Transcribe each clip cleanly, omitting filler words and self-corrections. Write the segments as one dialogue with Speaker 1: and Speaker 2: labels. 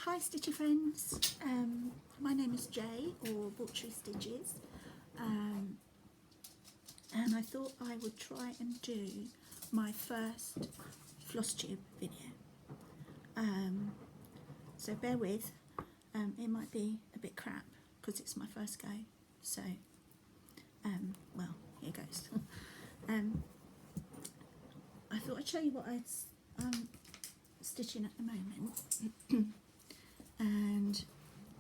Speaker 1: Hi Stitchy friends, my name is Jay or Butchery Stitches, and I thought I would try and do my first floss tube video, so bear with, it might be a bit crap because it's my first go, so well, here goes. I thought I'd show you what I'm stitching at the moment. And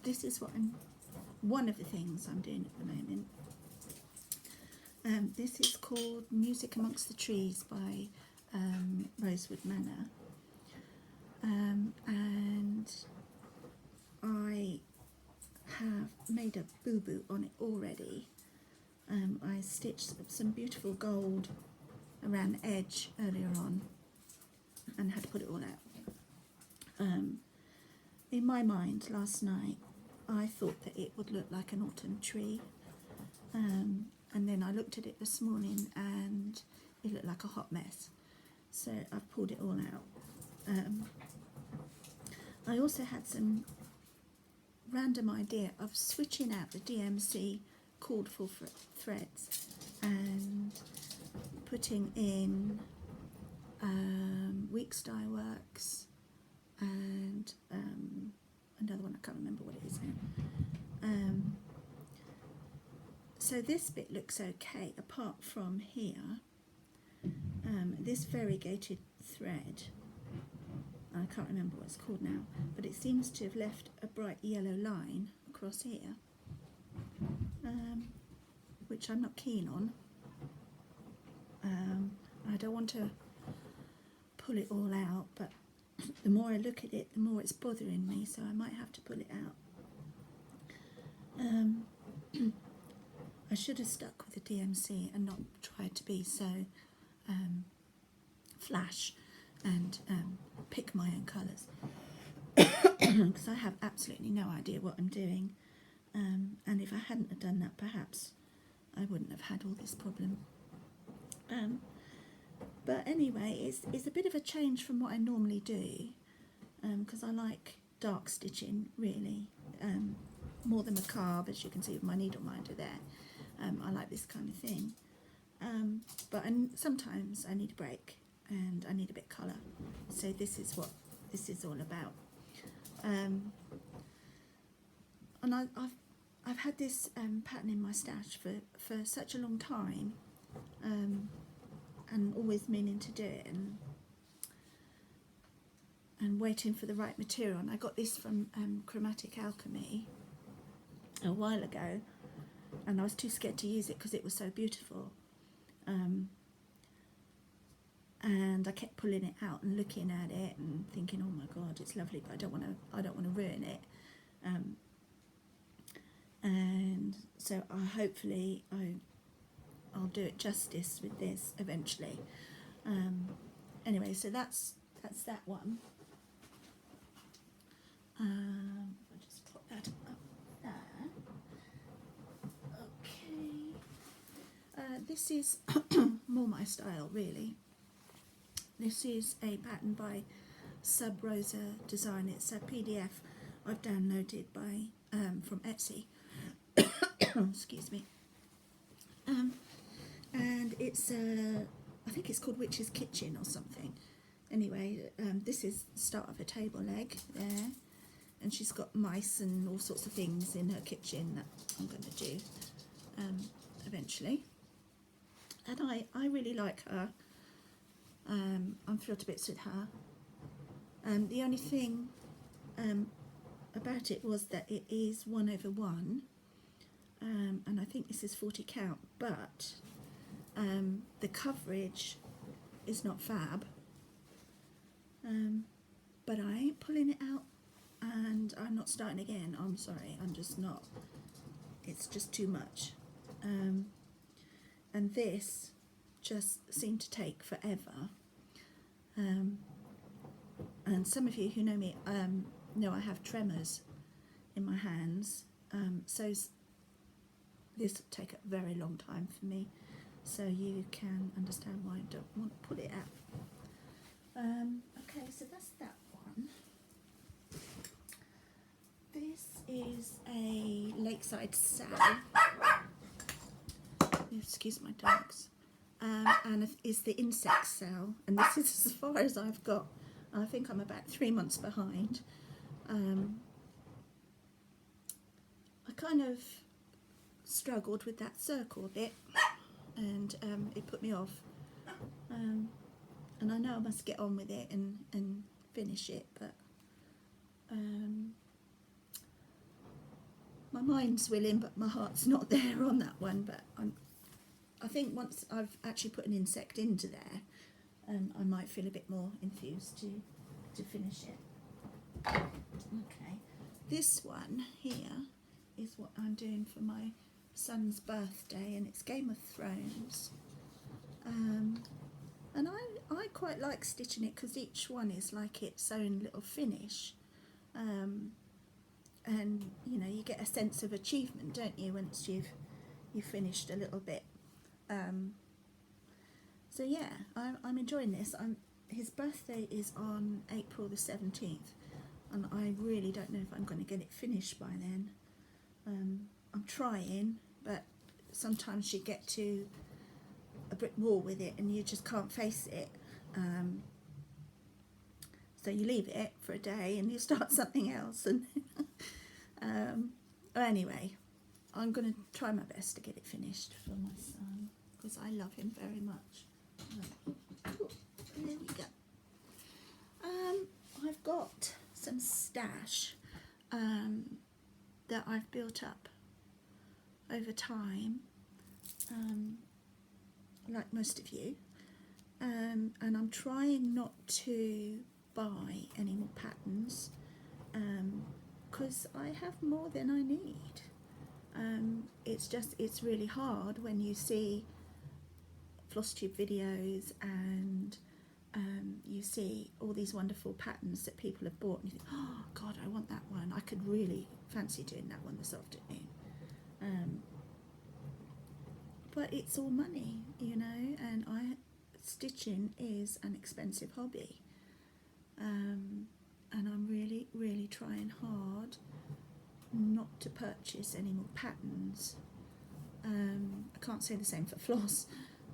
Speaker 1: this is what one of the things I'm doing at the moment. This is called Music Amongst the Trees by Rosewood Manor, and I have made a boo-boo on it already. I stitched some beautiful gold around the edge earlier on and had to put it all out. In my mind last night I thought that it would look like an autumn tree, and then I looked at it this morning and it looked like a hot mess, so I've pulled it all out. I also had some random idea of switching out the DMC cord for threads and putting in Weeks Dye Works and another one, I can't remember what it is now. So this bit looks okay apart from here. This variegated thread, I can't remember what it's called now, but it seems to have left a bright yellow line across here, which I'm not keen on. I don't want to pull it all out, but the more I look at it, the more it's bothering me, so I might have to pull it out. I should have stuck with the DMC and not tried to be so flash and pick my own colours, because I have absolutely no idea what I'm doing, and if I hadn't have done that, perhaps I wouldn't have had all this problem. But anyway, it's a bit of a change from what I normally do, because I like dark stitching really, more than macabre, as you can see with my needle minder there. I like this kind of thing, but sometimes I need a break and I need a bit of colour, so this is what this is all about. And I've had this pattern in my stash for such a long time, and always meaning to do it and waiting for the right material. And I got this from Chromatic Alchemy a while ago, and I was too scared to use it because it was so beautiful, and I kept pulling it out and looking at it and thinking, oh my god, it's lovely, but I don't want to ruin it, and so hopefully I'll do it justice with this eventually. Anyway, so that's that one. I'll just put that up there. Okay. This is more my style, really. This is a pattern by Sub Rosa Design. It's a PDF I've downloaded from Etsy. Excuse me. And it's I think it's called Witch's Kitchen or something. Anyway, this is the start of a table leg there, and she's got mice and all sorts of things in her kitchen that I'm going to do eventually. And I really like her. I'm thrilled to bits with her. The only thing about it was that it is 1/1, and I think this is 40 count, but the coverage is not fab, but I ain't pulling it out and I'm not starting again. I'm sorry, I'm just not, it's just too much, and this just seemed to take forever, and some of you who know me know I have tremors in my hands, so this will take a very long time for me, so you can understand why I don't want to put it out. Okay, so that's that one. Lakeside sale. Excuse my dogs. And is the insect sale, and this is as far as I've got. I think I'm about 3 months behind. I kind of struggled with that circle bit, and it put me off. And I know I must get on with it and finish it, but my mind's willing, but my heart's not there on that one. But I think once I've actually put an insect into there, I might feel a bit more enthused to finish it. Okay, this one here is what I'm doing for my son's birthday, and it's Game of Thrones. And I quite like stitching it because each one is like its own little finish. And you know, you get a sense of achievement, don't you, once you've finished a little bit. So yeah, I'm enjoying this. His birthday is on April the 17th, and I really don't know if I'm going to get it finished by then. I'm trying, but sometimes you get to a brick wall with it and you just can't face it. So you leave it for a day and you start something else. And anyway, I'm going to try my best to get it finished for my son because I love him very much. There we go. I've got some stash that I've built up over time, like most of you, and I'm trying not to buy any more patterns because I have more than I need. It's really hard when you see flosstube videos and you see all these wonderful patterns that people have bought and you think, oh God, I want that one. I could really fancy doing that one this afternoon. But it's all money, you know, and stitching is an expensive hobby. And I'm really, really trying hard not to purchase any more patterns. I can't say the same for floss.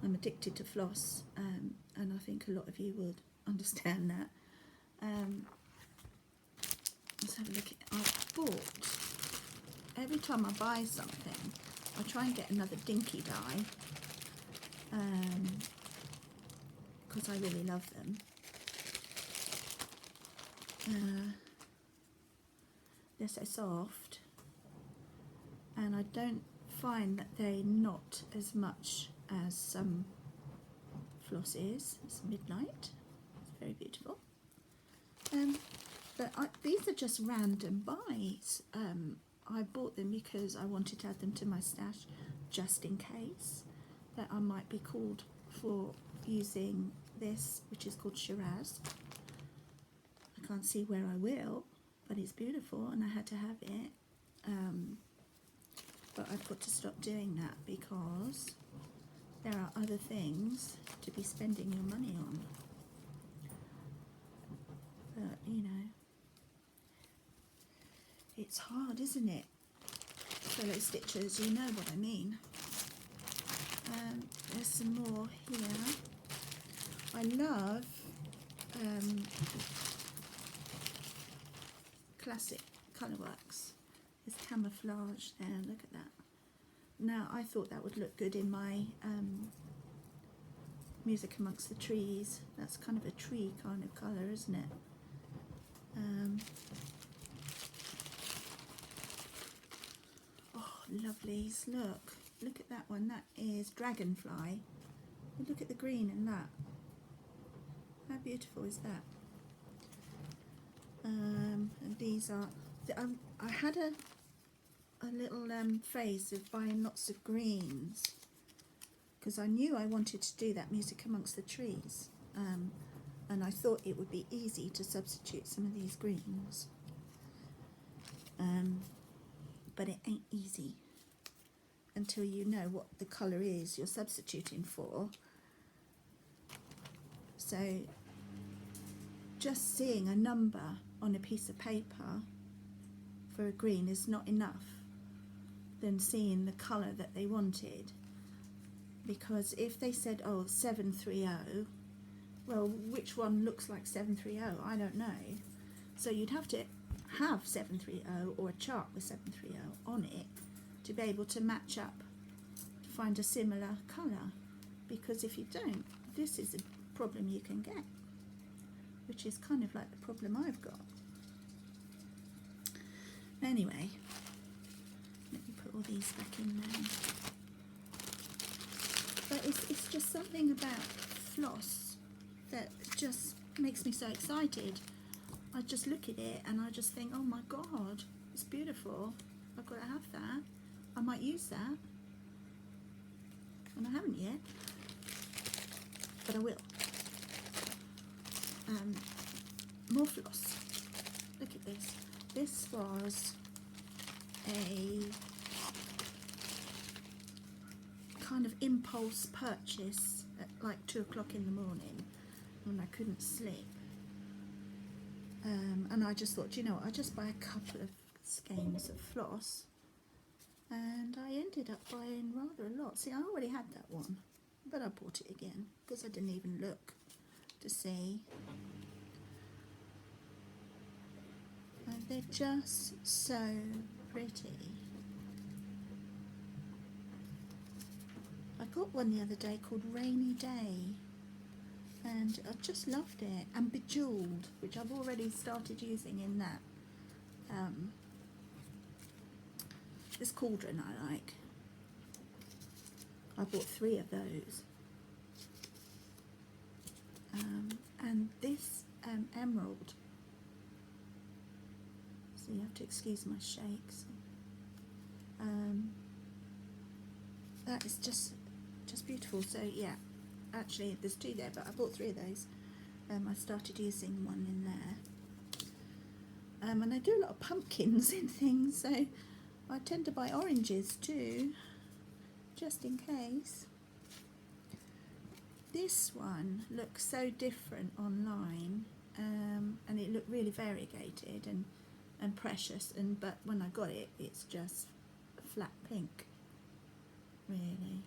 Speaker 1: I'm addicted to floss, and I think a lot of you would understand that. Let's have a look at. I've bought, every time I buy something, I try and get another dinky die, because I really love them. They're so soft, and I don't find that they knot as much as some floss is. It's midnight. It's very beautiful. But these are just random buys. I bought them because I wanted to add them to my stash just in case that I might be called for using this, which is called Shiraz. I can't see where I will, but it's beautiful and I had to have it. But I've got to stop doing that because there are other things to be spending your money on. But, you know, it's hard, isn't it? Fellow stitchers, you know what I mean. There's some more here. I love classic colourworks. There's camouflage there, look at that. Now, I thought that would look good in my Music Amongst the Trees. That's kind of a tree kind of colour, isn't it? Oh, lovelies, look at that one. That is Dragonfly. Look at the green in that. How beautiful is that? And these are, I had a little phase of buying lots of greens because I knew I wanted to do that Music Amongst the Trees, and I thought it would be easy to substitute some of these greens, but it ain't easy until you know what the colour is you're substituting for. So just seeing a number on a piece of paper for a green is not enough. than seeing the colour that they wanted. Because if they said, oh, 730, well, which one looks like 730? I don't know. So you'd have to have 730 or a chart with 730 on it to be able to match up, to find a similar colour. Because if you don't, this is a problem you can get, which is kind of like the problem I've got. Anyway, let me put all these back in there. But it's just something about floss that just makes me so excited. I just look at it and I just think, oh my God, it's beautiful. I've got to have that. I might use that. And I haven't yet, but I will. More floss. Look at this. This was a kind of impulse purchase at like 2 o'clock in the morning when I couldn't sleep. And I just thought, you know what, I'll just buy a couple of skeins of floss. And I ended up buying rather a lot. See, I already had that one, but I bought it again because I didn't even look to see. And they're just so pretty. I got one the other day called Rainy Day, and I just loved it. And Bejeweled, which I've already started using in that. This cauldron I like. I bought 3 of those. And this emerald. So you have to excuse my shakes. That is just beautiful. So yeah, actually there's 2 there, but I bought 3 of those. I started using one in there. And I do a lot of pumpkins and things, so I tend to buy oranges too, just in case. This one looks so different online, and it looked really variegated and precious, but when I got it, it's just a flat pink, really.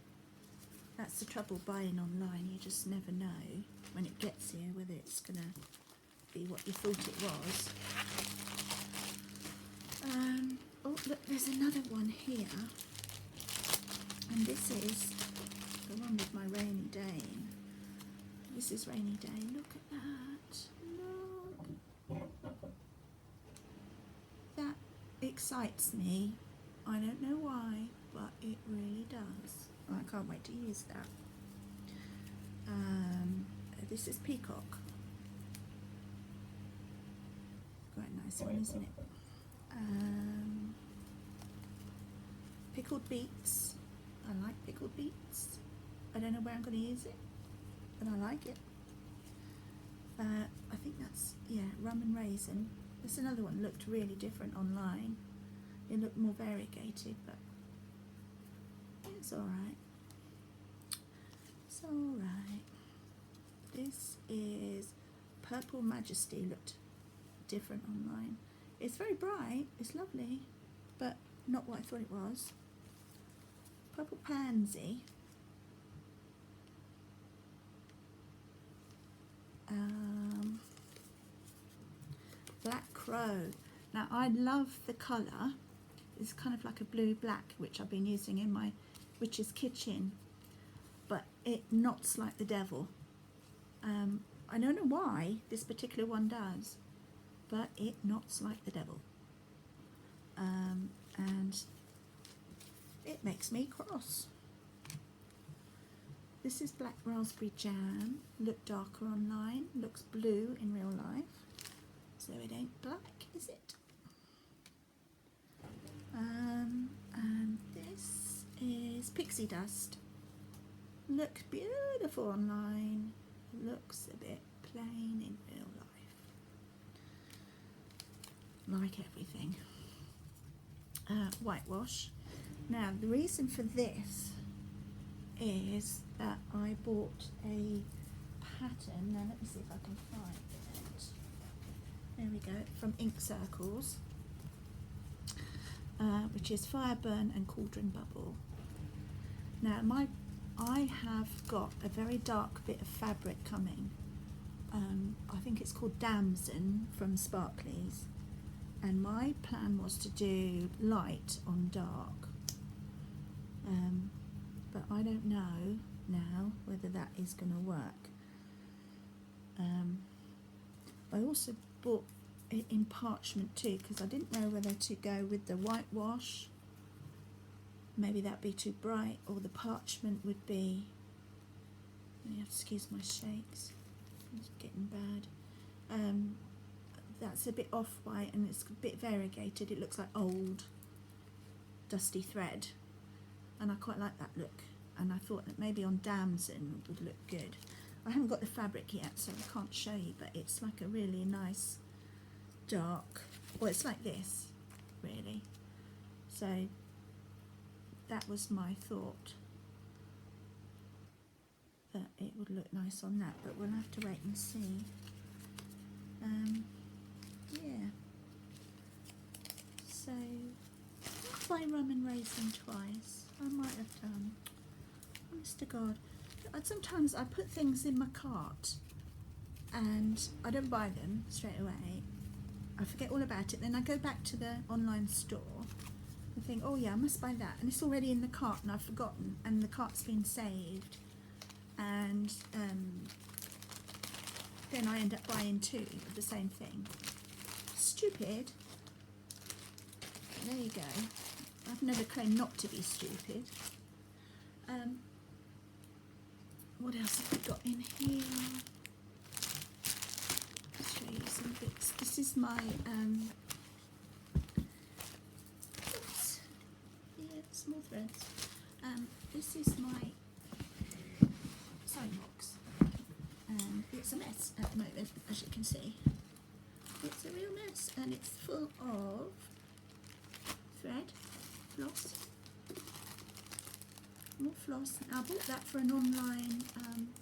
Speaker 1: That's the trouble buying online, you just never know when it gets here whether it's going to be what you thought it was. Oh, look, there's another one here, and this is the one with my rainy day. This is Rainy Day. Look at that. Look. That excites me. I don't know why, but it really does. I can't wait to use that. This is Peacock. Quite a nice one, isn't it? Pickled beets. I like pickled beets. I don't know where I'm going to use it, but I like it. I think that's, yeah, rum and raisin. There's another one looked really different online. It looked more variegated, but it's alright. It's alright. This is Purple Majesty. Looked different online. It's very bright, it's lovely, but not what I thought it was. Purple Pansy. Black Crow. Now I love the colour. It's kind of like a blue-black, which I've been using in my witch's kitchen, but it knots like the devil. I don't know why this particular one does, but it knots like the devil. And it makes me cross. This is Black Raspberry Jam. Looked darker online, looks blue in real life. So it ain't black, is it? And this is Pixie Dust. Looked beautiful online. Looks a bit plain in real life. Like everything. Whitewash. Now the reason for this is that I bought a pattern. Now let me see if I can find it. There we go, from Ink Circles. which is Fire Burn and Cauldron Bubble. Now I have got a very dark bit of fabric coming. I think it's called Damson from Sparkly's, and my plan was to do light on dark, but I don't know now whether that is going to work. I also bought it in parchment too, because I didn't know whether to go with the whitewash. Maybe that'd be too bright, or the parchment would be, you have to excuse my shakes, it's getting bad. That's a bit off-white and it's a bit variegated. It looks like old dusty thread, and I quite like that look, and I thought that maybe on damson would look good. I haven't got the fabric yet, so I can't show you, but it's like a really nice dark, well, it's like this really. So that was my thought, that it would look nice on that, but we'll have to wait and see. Yeah, so buy rum and raisin twice. I might have done, honest to God. Sometimes I put things in my cart and I don't buy them straight away. I forget all about it, then I go back to the online store and think, oh yeah, I must buy that, and it's already in the cart and I've forgotten, and the cart's been saved, and then I end up buying two of the same thing. Stupid. There you go. I've never claimed not to be stupid. What else have we got in here? I'll show you some bits. This is my oops. Yeah, small threads. This is my sewing box. It's a mess at the moment, as you can see. It's a real mess, and it's full of thread, floss, more floss. I bought that for an online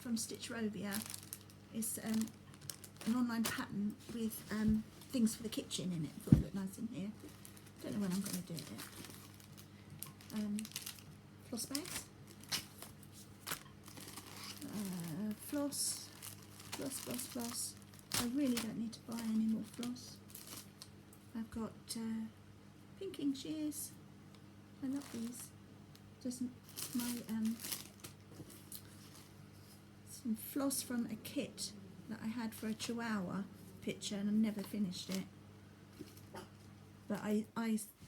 Speaker 1: from Stitchrovia. It's an online pattern with things for the kitchen in it. I thought it looked nice in here. Don't know when I'm going to do it. Floss bags, floss. I really don't need to buy any more floss. I've got pinking shears. I love these. Doesn't my some floss from a kit that I had for a Chihuahua picture, and I've never finished it. But I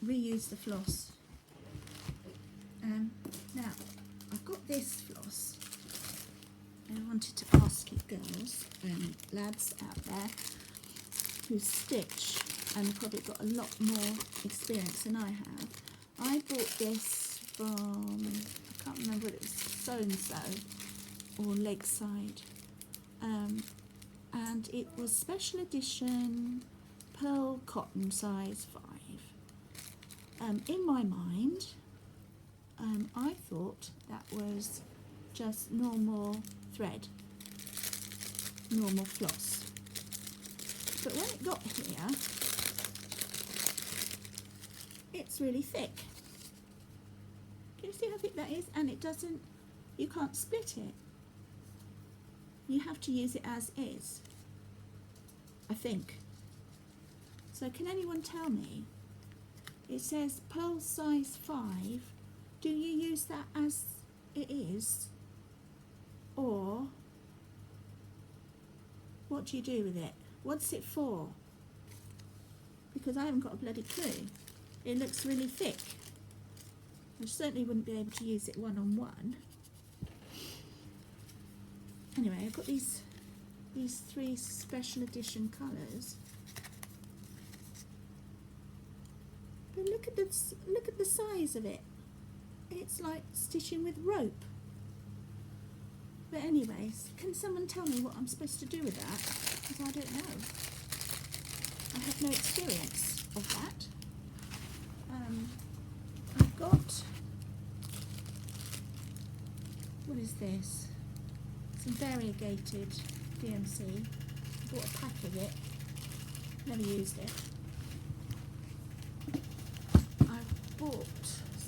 Speaker 1: reuse the floss. Now I've got this floss. I wanted to ask you girls and lads out there who stitch and have probably got a lot more experience than I have. I bought this from, I can't remember whether it was So-and-So or Lakeside, and it was special edition pearl cotton size 5. In my mind, I thought that was just normal thread, normal floss, but when it got here, it's really thick. Can you see how thick that is? And it doesn't, you can't split it. You have to use it as is, I think. So can anyone tell me? It says pearl size 5. Do you use that as it is? Or what do you do with it? What's it for? Because I haven't got a bloody clue. It looks really thick. I certainly wouldn't be able to use it one-on-one. Anyway, I've got these 3 special edition colours. But look at the size of it. It's like stitching with rope. But anyways, can someone tell me what I'm supposed to do with that? Because I don't know. I have no experience of that. I've got, what is this? Some variegated DMC. I bought a pack of it. Never used it. I've bought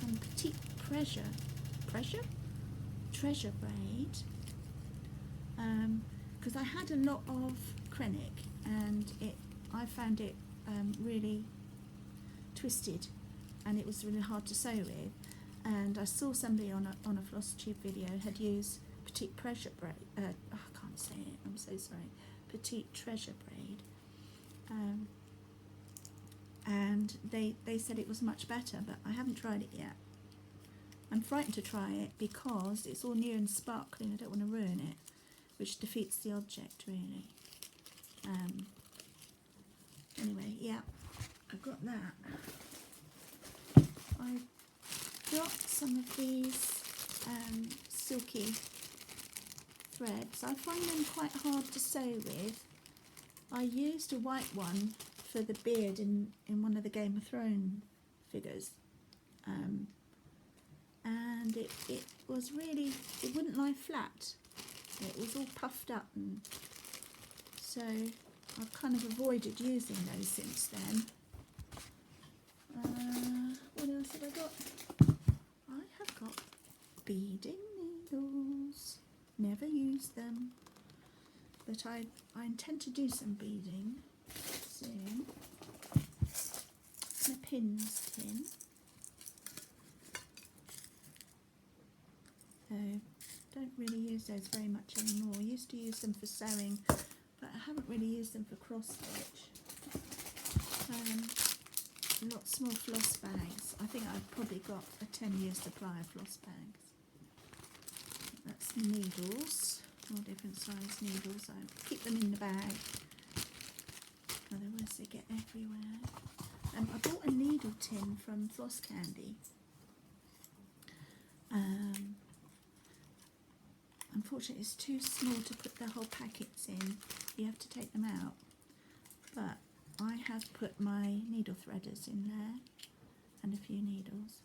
Speaker 1: some petite treasure braid, because I had a lot of Krennic and I found it really twisted and it was really hard to sew with, and I saw somebody on a floss tube video had used petite treasure braid, I can't say it, I'm so sorry, petite treasure braid, and they said it was much better, but I haven't tried it yet. I'm frightened to try it because it's all new and sparkling. I don't want to ruin it, which defeats the object really. Anyway, yeah, I've got that. I've got some of these silky threads. I find them quite hard to sew with. I used a white one for the beard in one of the Game of Thrones figures. And it was really, it wouldn't lie flat. It was all puffed up, and so I've kind of avoided using those since then. What else have I got? I have got beading needles. Never used them, but I intend to do some beading soon. My pins tin. Don't really use those very much anymore. I used to use them for sewing, but I haven't really used them for cross stitch. Lots more floss bags. I think I've probably got a 10-year supply of floss bags. That's needles, all different size needles. I keep them in the bag, otherwise they get everywhere. I bought a needle tin from Floss Candy. Unfortunately, it's too small to put the whole packets in. You have to take them out. But I have put my needle threaders in there and a few needles.